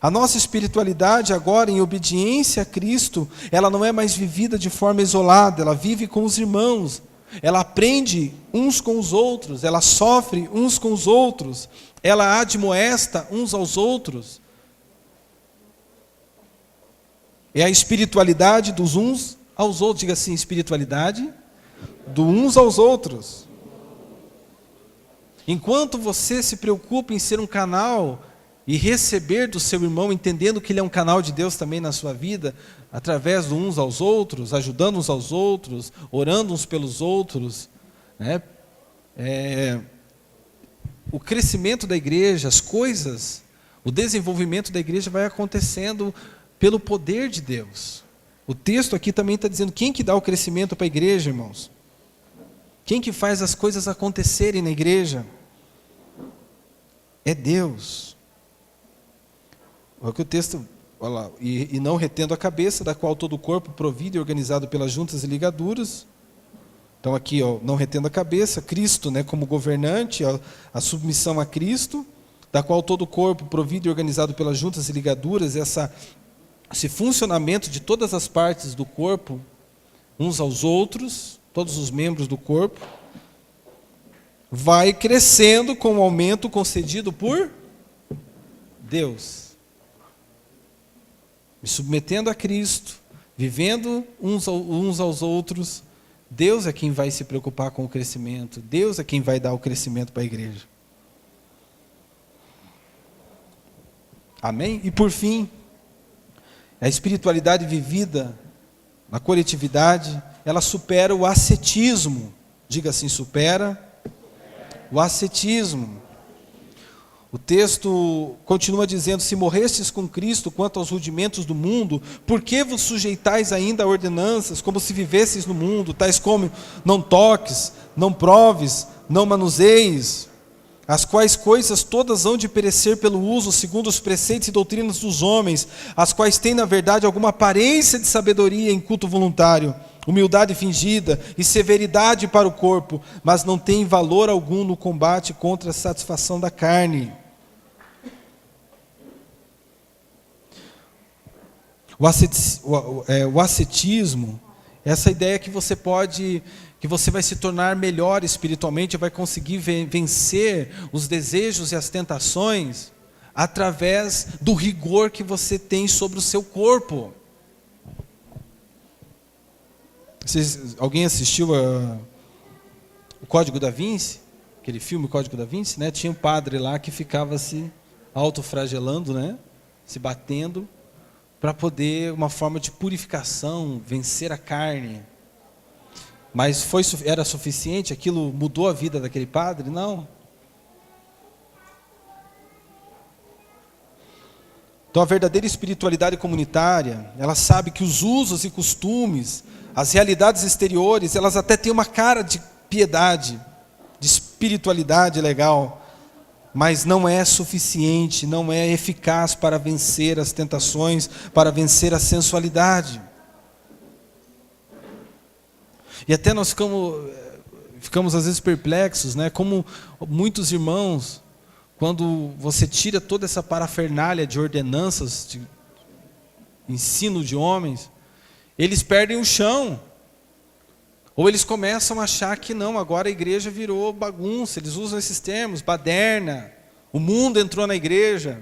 A nossa espiritualidade agora, em obediência a Cristo, ela não é mais vivida de forma isolada, ela vive com os irmãos. Ela aprende uns com os outros, ela sofre uns com os outros, ela admoesta uns aos outros. É a espiritualidade dos uns aos outros. Diga assim, espiritualidade dos uns aos outros. Enquanto você se preocupa em ser um canal e receber do seu irmão, entendendo que ele é um canal de Deus também na sua vida, através de uns aos outros, ajudando uns aos outros, orando uns pelos outros, né? O crescimento da igreja, as coisas, o desenvolvimento da igreja vai acontecendo pelo poder de Deus. O texto aqui também está dizendo, quem que dá o crescimento para a igreja, irmãos? Quem que faz as coisas acontecerem na igreja? É Deus. Olha que o texto, olha lá, e não retendo a cabeça, da qual todo o corpo provido e organizado pelas juntas e ligaduras. Então aqui, ó, não retendo a cabeça, Cristo, né, como governante, a submissão a Cristo, da qual todo o corpo provido e organizado pelas juntas e ligaduras, esse funcionamento de todas as partes do corpo, uns aos outros, todos os membros do corpo, vai crescendo com o aumento concedido por Deus. Me submetendo a Cristo, vivendo uns aos outros, Deus é quem vai se preocupar com o crescimento, Deus é quem vai dar o crescimento para a igreja. Amém? E por fim, a espiritualidade vivida na coletividade, ela supera o ascetismo. Diga assim, supera o ascetismo. O texto continua dizendo, se morrestes com Cristo quanto aos rudimentos do mundo, por que vos sujeitais ainda a ordenanças, como se vivesseis no mundo, tais como não toques, não proves, não manuseis, as quais coisas todas hão de perecer pelo uso, segundo os preceitos e doutrinas dos homens, as quais têm, na verdade, alguma aparência de sabedoria em culto voluntário, humildade fingida e severidade para o corpo, mas não têm valor algum no combate contra a satisfação da carne. O ascetismo, essa ideia que você vai se tornar melhor espiritualmente, vai conseguir vencer os desejos e as tentações através do rigor que você tem sobre o seu corpo. Alguém assistiu o Código da Vinci? Aquele filme, o Código da Vinci, né? Tinha um padre lá que ficava se autoflagelando, né? Se batendo, para poder, uma forma de purificação, vencer a carne. Mas era suficiente? Aquilo mudou a vida daquele padre? Não. Então a verdadeira espiritualidade comunitária, ela sabe que os usos e costumes, As realidades exteriores, elas até têm uma cara de piedade, de espiritualidade legal, mas não é suficiente, não é eficaz para vencer as tentações, para vencer a sensualidade. E até nós ficamos às vezes perplexos, né? Como muitos irmãos, quando você tira toda essa parafernália de ordenanças, de ensino de homens, eles perdem o chão. Ou eles começam a achar que não, agora a igreja virou bagunça. Eles usam esses termos, baderna, o mundo entrou na igreja.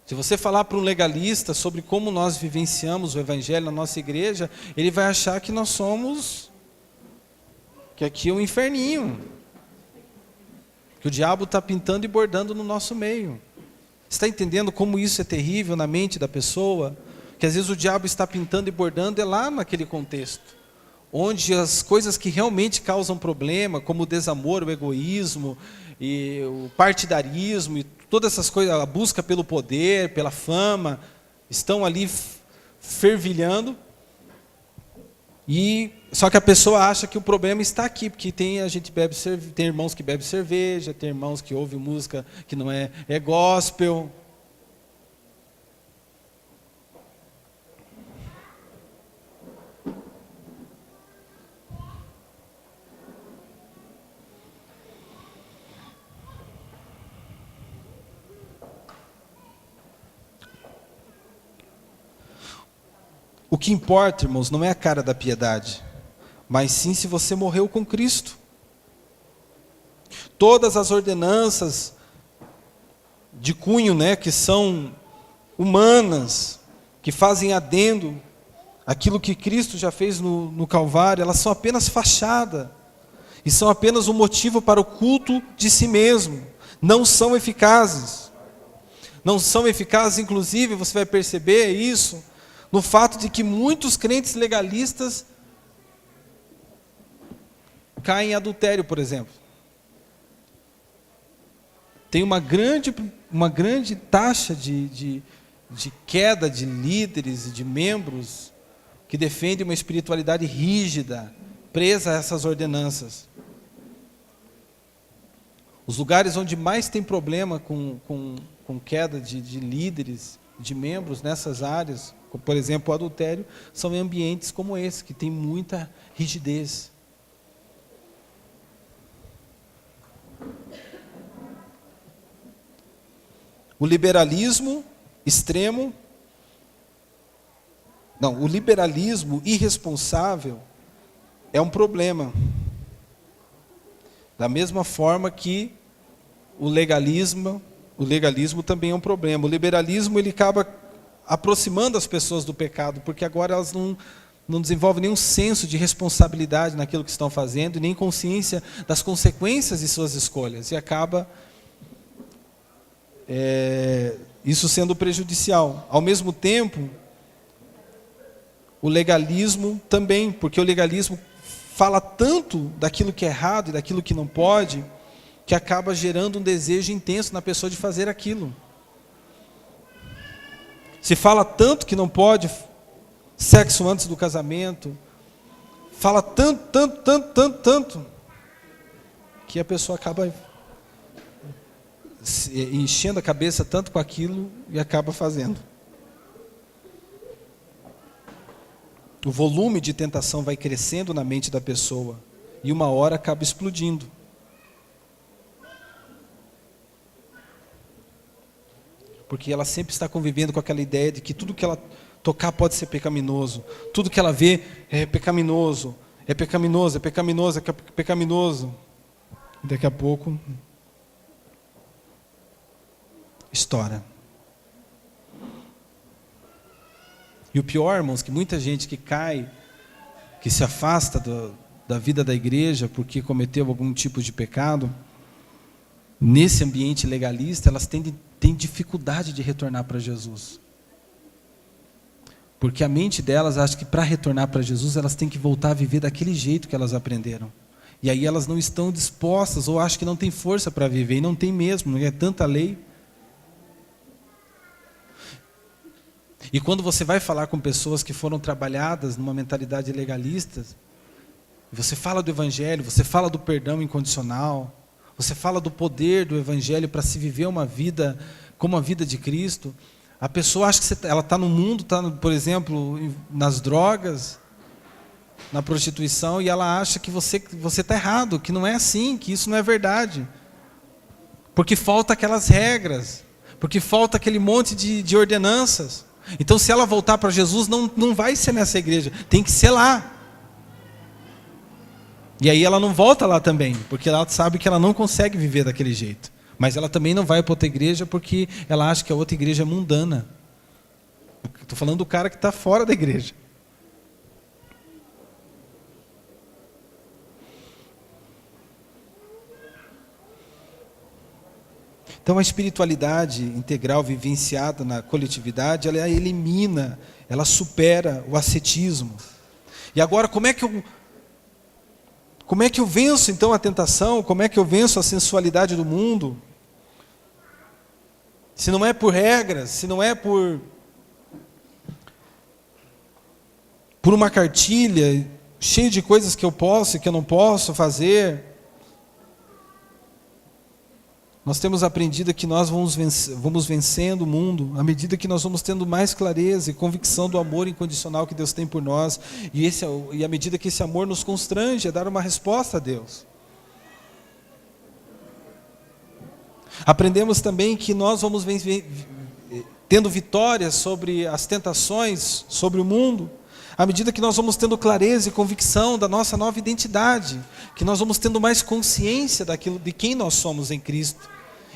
Se você falar para um legalista sobre como nós vivenciamos o evangelho na nossa igreja, ele vai achar que nós somos, que aqui é um inferninho, que o diabo está pintando e bordando no nosso meio. Está entendendo como isso é terrível na mente da pessoa? Que às vezes o diabo está pintando e bordando é lá naquele contexto, onde as coisas que realmente causam problema, como o desamor, o egoísmo, e o partidarismo, e todas essas coisas, a busca pelo poder, pela fama, estão ali fervilhando. E só que a pessoa acha que o problema está aqui, porque tem irmãos que bebem cerveja, tem irmãos que ouvem música que não é gospel. O que importa, irmãos, não é a cara da piedade, mas sim se você morreu com Cristo. Todas as ordenanças de cunho, que são humanas, que fazem adendo aquilo que Cristo já fez no Calvário, elas são apenas fachada, e são apenas um motivo para o culto de si mesmo, não são eficazes. Não são eficazes, inclusive, você vai perceber isso, no fato de que muitos crentes legalistas caem em adultério, por exemplo. Tem uma grande taxa de queda de líderes e de membros que defendem uma espiritualidade rígida, presa a essas ordenanças. Os lugares onde mais tem problema com queda de líderes, de membros nessas áreas, como por exemplo o adultério, são em ambientes como esse, que tem muita rigidez. O liberalismo extremo, o liberalismo irresponsável é um problema. Da mesma forma que o legalismo também é um problema. O liberalismo ele acaba aproximando as pessoas do pecado, porque agora elas não desenvolvem nenhum senso de responsabilidade naquilo que estão fazendo, e nem consciência das consequências de suas escolhas, e acaba isso sendo prejudicial. Ao mesmo tempo, o legalismo também, porque o legalismo fala tanto daquilo que é errado e daquilo que não pode, que acaba gerando um desejo intenso na pessoa de fazer aquilo. Se fala tanto que não pode sexo antes do casamento, fala tanto, que a pessoa acaba enchendo a cabeça tanto com aquilo e acaba fazendo. O volume de tentação vai crescendo na mente da pessoa e uma hora acaba explodindo. Porque ela sempre está convivendo com aquela ideia de que tudo que ela tocar pode ser pecaminoso. Tudo que ela vê é pecaminoso. É pecaminoso, é pecaminoso, é pecaminoso. E daqui a pouco estoura. E o pior, irmãos, que muita gente que cai, que se afasta da vida da igreja porque cometeu algum tipo de pecado, nesse ambiente legalista, elas têm dificuldade de retornar para Jesus. Porque a mente delas acha que para retornar para Jesus, elas têm que voltar a viver daquele jeito que elas aprenderam. E aí elas não estão dispostas, ou acham que não tem força para viver, e não tem mesmo, não é tanta lei. E quando você vai falar com pessoas que foram trabalhadas numa mentalidade legalista, você fala do Evangelho, você fala do perdão incondicional, você fala do poder do Evangelho para se viver uma vida como a vida de Cristo, a pessoa acha que ela está no mundo, está, por exemplo, nas drogas, na prostituição, e ela acha que você está errado, que não é assim, que isso não é verdade. Porque falta aquelas regras, porque falta aquele monte de ordenanças. Então, se ela voltar para Jesus, não vai ser nessa igreja, tem que ser lá. E aí ela não volta lá também, porque ela sabe que ela não consegue viver daquele jeito. Mas ela também não vai para outra igreja porque ela acha que a outra igreja é mundana. Estou falando do cara que está fora da igreja. Então a espiritualidade integral vivenciada na coletividade, ela elimina, ela supera o ascetismo. E agora, como é que eu venço então a tentação? Como é que eu venço a sensualidade do mundo? Se não é por regras, se não é por uma cartilha cheia de coisas que eu posso e que eu não posso fazer. Nós temos aprendido que nós vamos vencendo o mundo à medida que nós vamos tendo mais clareza e convicção do amor incondicional que Deus tem por nós, e à medida que esse amor nos constrange a dar uma resposta a Deus. Aprendemos também que nós vamos tendo vitórias sobre as tentações, sobre o mundo, à medida que nós vamos tendo clareza e convicção da nossa nova identidade, que nós vamos tendo mais consciência de quem nós somos em Cristo,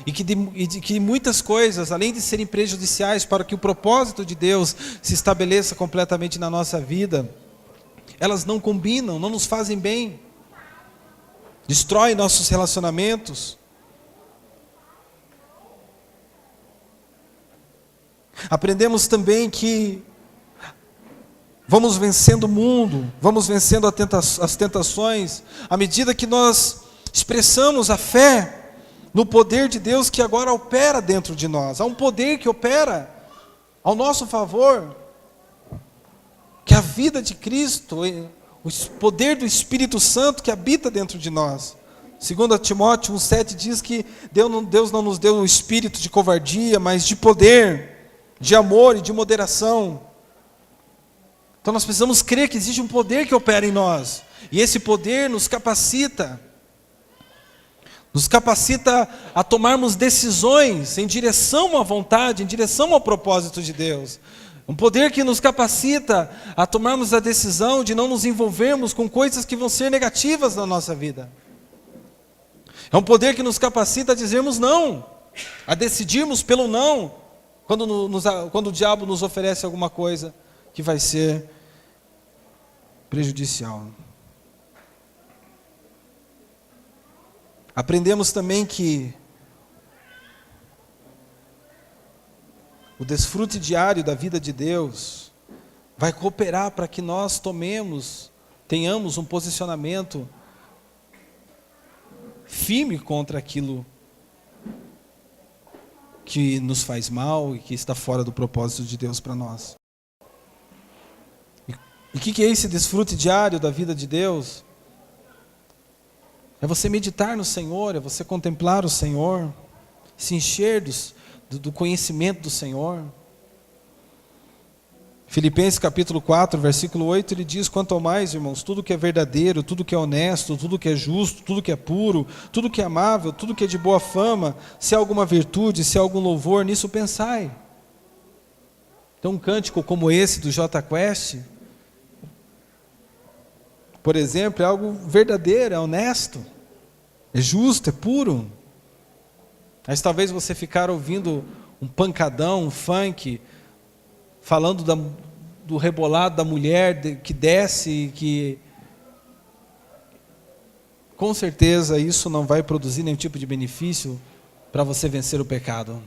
e de que muitas coisas, além de serem prejudiciais para que o propósito de Deus se estabeleça completamente na nossa vida, elas não combinam, não nos fazem bem, destroem nossos relacionamentos. Aprendemos também que vamos vencendo o mundo, vamos vencendo as tentações, à medida que nós expressamos a fé no poder de Deus que agora opera dentro de nós. Há um poder que opera ao nosso favor, que é a vida de Cristo, o poder do Espírito Santo que habita dentro de nós. 2 Timóteo 1,7 diz que Deus não nos deu um espírito de covardia, mas de poder, de amor e de moderação. Então nós precisamos crer que existe um poder que opera em nós, e esse poder nos capacita a tomarmos decisões em direção à vontade, em direção ao propósito de Deus. Um poder que nos capacita a tomarmos a decisão de não nos envolvermos com coisas que vão ser negativas na nossa vida. É um poder que nos capacita a dizermos não, a decidirmos pelo não, quando o diabo nos oferece alguma coisa que vai ser prejudicial. Aprendemos também que o desfrute diário da vida de Deus vai cooperar para que nós tenhamos um posicionamento firme contra aquilo que nos faz mal e que está fora do propósito de Deus para nós. E o que é esse desfrute diário da vida de Deus? É você meditar no Senhor, é você contemplar o Senhor, se encher do conhecimento do Senhor. Filipenses capítulo 4, versículo 8, ele diz: quanto ao mais, irmãos, tudo que é verdadeiro, tudo que é honesto, tudo que é justo, tudo que é puro, tudo que é amável, tudo que é de boa fama, se há alguma virtude, se há algum louvor, nisso pensai. Então um cântico como esse do J Quest, por exemplo, é algo verdadeiro, é honesto, é justo, é puro. Mas talvez você ficar ouvindo um pancadão, um funk, falando do rebolado da mulher que desce, que com certeza isso não vai produzir nenhum tipo de benefício para você vencer o pecado.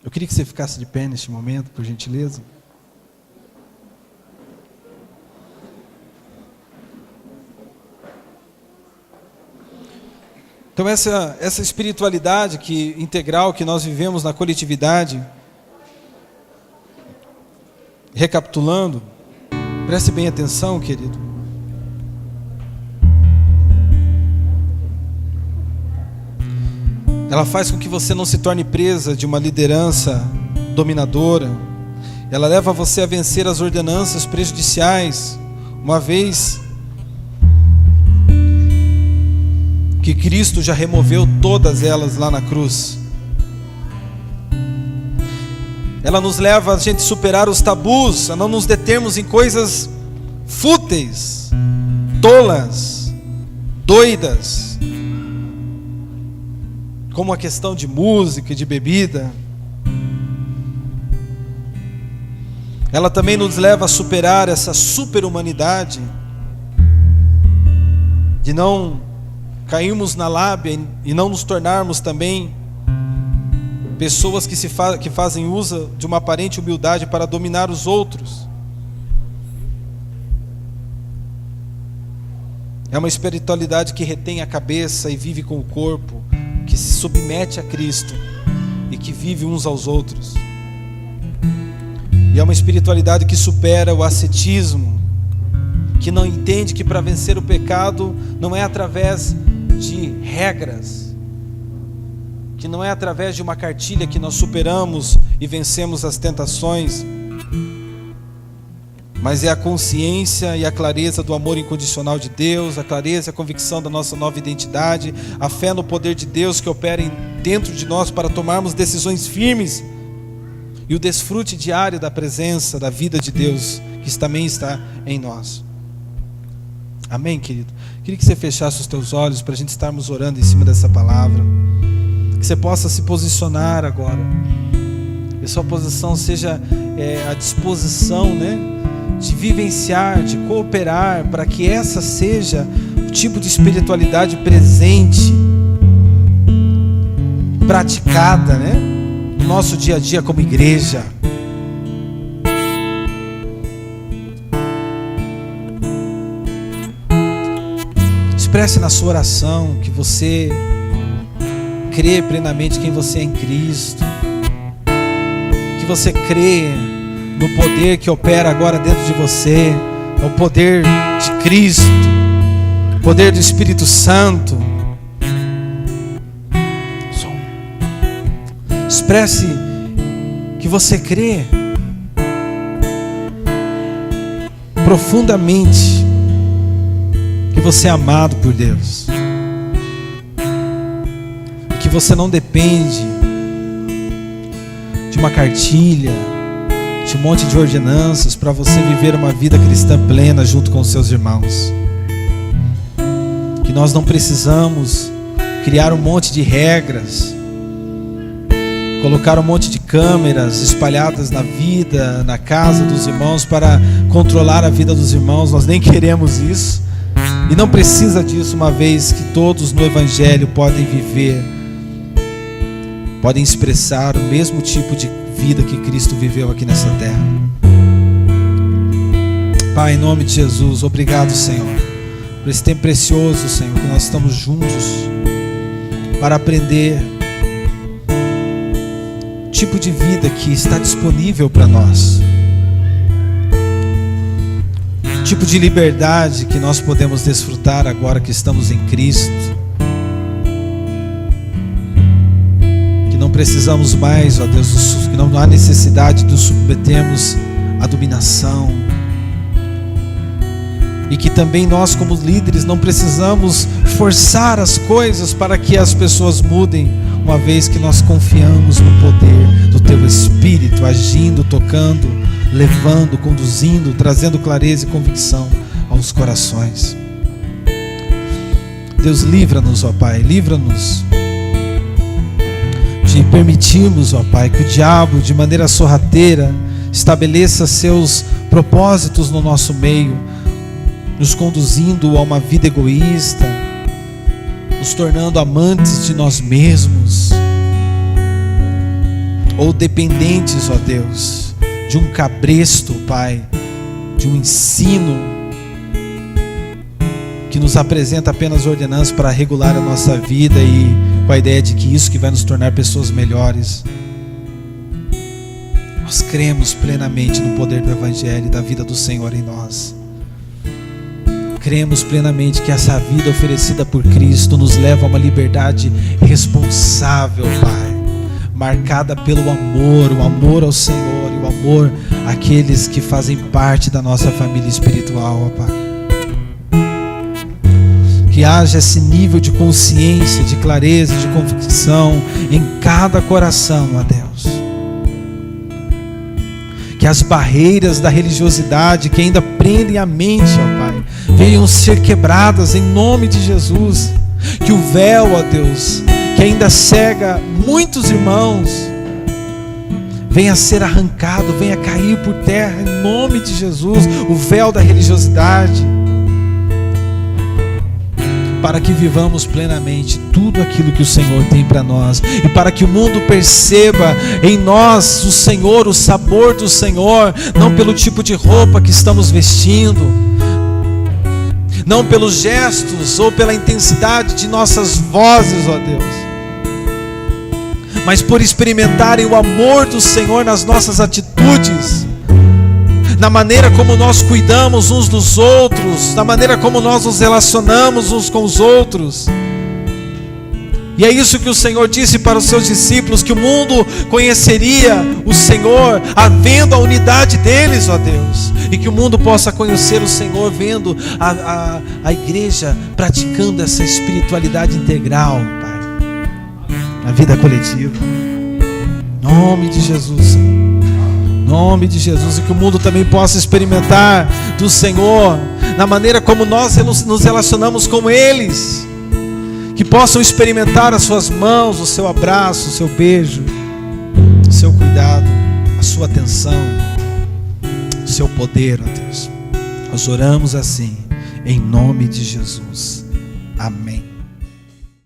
Eu queria que você ficasse de pé neste momento, por gentileza. Então essa espiritualidade integral que nós vivemos na coletividade, recapitulando, preste bem atenção, querido. Ela faz com que você não se torne presa de uma liderança dominadora. Ela leva você a vencer as ordenanças prejudiciais, uma vez que Cristo já removeu todas elas lá na cruz. Ela nos leva a gente superar os tabus, a não nos determos em coisas fúteis, tolas, doidas, como a questão de música e de bebida. Ela também nos leva a superar essa super-humanidade, de não cairmos na lábia e não nos tornarmos também pessoas que fazem uso de uma aparente humildade para dominar os outros. É uma espiritualidade que retém a cabeça e vive com o corpo, que se submete a Cristo e que vive uns aos outros. E é uma espiritualidade que supera o ascetismo, que não entende que para vencer o pecado não é através de regras, que não é através de uma cartilha que nós superamos e vencemos as tentações, mas é a consciência e a clareza do amor incondicional de Deus, a clareza e a convicção da nossa nova identidade, a fé no poder de Deus que opera dentro de nós para tomarmos decisões firmes, e o desfrute diário da presença, da vida de Deus, que também está em nós. Amém, querido? Queria que você fechasse os teus olhos para a gente estarmos orando em cima dessa palavra, que você possa se posicionar agora, que a sua posição seja a disposição, de vivenciar, de cooperar, para que essa seja o tipo de espiritualidade presente, praticada, no nosso dia a dia como igreja. Expresse na sua oração que você crê plenamente quem você é em Cristo, que você crê no poder que opera agora dentro de você, é o poder de Cristo, o poder do Espírito Santo. Expresse que você crê profundamente que você é amado por Deus, que você não depende de uma cartilha, de um monte de ordenanças para você viver uma vida cristã plena junto com os seus irmãos, que nós não precisamos criar um monte de regras, colocar um monte de câmeras espalhadas na vida, na casa dos irmãos para controlar a vida dos irmãos. Nós nem queremos isso. E não precisa disso, uma vez que todos no Evangelho podem viver, podem expressar o mesmo tipo de vida que Cristo viveu aqui nessa terra. Pai, em nome de Jesus, obrigado, Senhor, por esse tempo precioso, Senhor, que nós estamos juntos para aprender o tipo de vida que está disponível para nós, tipo de liberdade que nós podemos desfrutar agora que estamos em Cristo, que não precisamos mais, ó Deus, que não há necessidade de nos submetermos à dominação, e que também nós como líderes não precisamos forçar as coisas para que as pessoas mudem, uma vez que nós confiamos no poder do Teu Espírito, agindo, tocando, levando, conduzindo, trazendo clareza e convicção aos corações. Deus, livra-nos, ó Pai, livra-nos de permitirmos, ó Pai, que o diabo, de maneira sorrateira, estabeleça seus propósitos no nosso meio, nos conduzindo a uma vida egoísta, nos tornando amantes de nós mesmos, ou dependentes, ó Deus, de um cabresto, Pai, de um ensino que que nos apresenta apenas ordenanças para regular a nossa vida e com a ideia de que isso que vai nos tornar pessoas melhores. Nós cremos plenamente no poder do Evangelho e da vida do Senhor em nós. Cremos plenamente que essa vida oferecida por Cristo nos leva a uma liberdade responsável, Pai, marcada pelo amor, o amor ao Senhor e o amor àqueles que fazem parte da nossa família espiritual, ó Pai. Que haja esse nível de consciência, de clareza, de convicção em cada coração, ó Deus. Que as barreiras da religiosidade que ainda prendem a mente, ó Pai, venham ser quebradas em nome de Jesus. Que o véu, ó Deus, que ainda cega muitos irmãos, venha ser arrancado, venha cair por terra em nome de Jesus, o véu da religiosidade, para que vivamos plenamente tudo aquilo que o Senhor tem para nós, e para que o mundo perceba em nós o Senhor, o sabor do Senhor, não pelo tipo de roupa que estamos vestindo, não pelos gestos ou pela intensidade de nossas vozes, ó Deus, mas por experimentarem o amor do Senhor nas nossas atitudes, na maneira como nós cuidamos uns dos outros, na maneira como nós nos relacionamos uns com os outros. E é isso que o Senhor disse para os seus discípulos, que o mundo conheceria o Senhor havendo a unidade deles, ó Deus, e que o mundo possa conhecer o Senhor vendo a igreja praticando essa espiritualidade integral, Pai, na vida coletiva. Em nome de Jesus, Senhor. Em nome de Jesus, e que o mundo também possa experimentar do Senhor na maneira como nós nos relacionamos com eles, que possam experimentar as suas mãos, o seu abraço, o seu beijo, o seu cuidado, a sua atenção, o seu poder, ó Deus. Nós oramos assim, em nome de Jesus. Amém.